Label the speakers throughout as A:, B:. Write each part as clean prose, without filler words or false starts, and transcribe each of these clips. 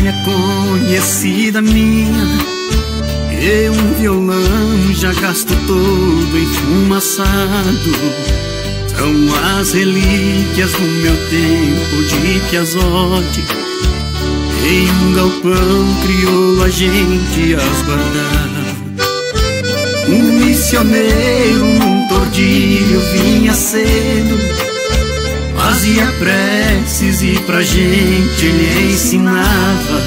A: velha conhecida minha, e um violão já gasto todo enfumaçado. São as relíquias do meu tempo de piazote, em um galpão crioulo a gente as guardava. Um missioneiro num tordilho vinha cedo, fazia preces e pra gente ele ensinava.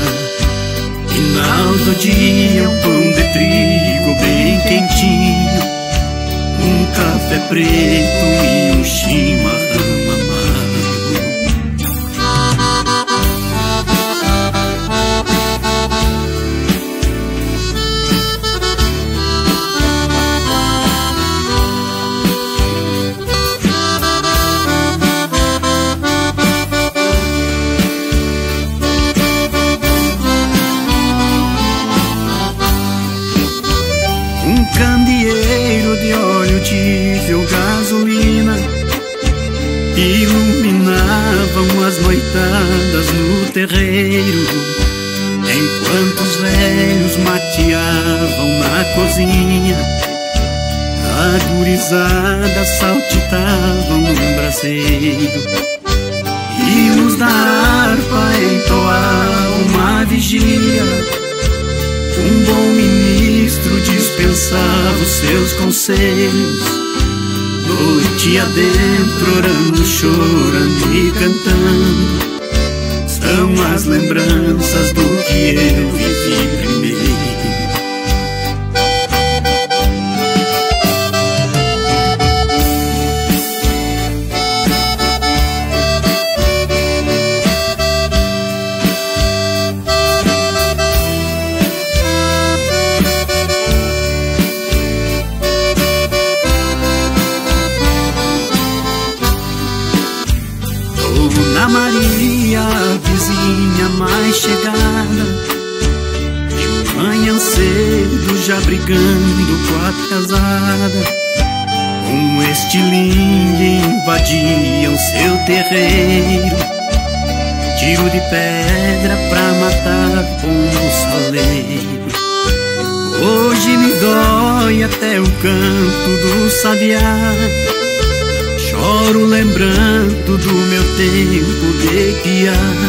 A: Final do dia um pão de trigo bem quentinho, um café preto e um chimarrão amargo. Um candeeiro de óleo diesel, gasolina, iluminavam as noitadas no terreiro, enquanto os velhos mateavam na cozinha. A gurizada saltitavam num braseiro, e os da harpa entoavam uma vigia. Um bom ministro dispensava os seus conselhos, noite adentro, orando, chorando e cantando. São as lembranças do que eu vivi primeiro. Dona Maria, a vizinha mais chegada, de manhã cedo já brigando com a piazada. Com estilingue invadiam seu terreiro, tiro de pedra pra matar pombo saleiro. Hoje me dói até o canto do sabiá, choro lembrando do meu tempo de piar.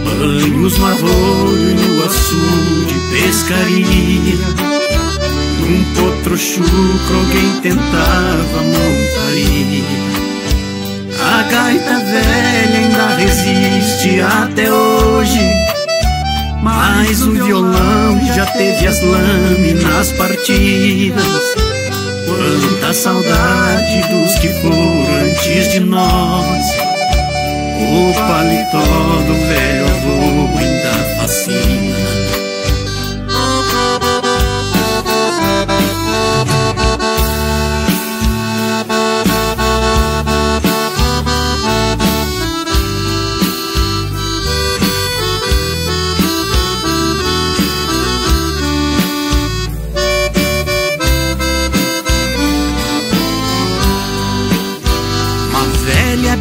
A: Banhos no arroio e no açude, pescaria. Num potro chucro alguém tentava montaria. A gaita velha ainda resiste até hoje, mas o violão já teve as lâminas partidas. Quanta saudade dos que foram antes de nós. O paletó do velho avô ainda fascina.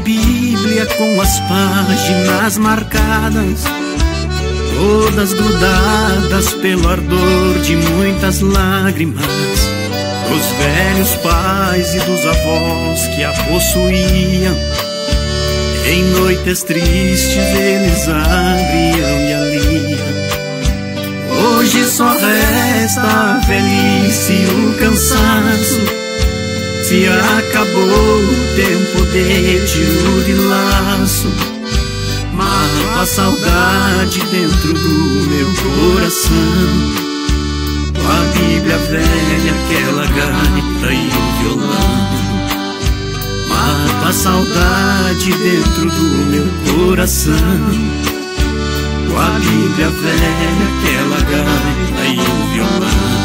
A: Bíblia com as páginas marcadas, todas grudadas pelo ardor de muitas lágrimas, dos velhos pais e dos avós que a possuíam. Em noites tristes eles abriam e a liam. Hoje só resta a velhice e o cansaço. Se acabou o tempo de tiro de laço, mata a saudade dentro do meu coração. Com a Bíblia velha, aquela gaita e o violão, mata a saudade dentro do meu coração. Com a Bíblia velha, aquela gaita e o violão.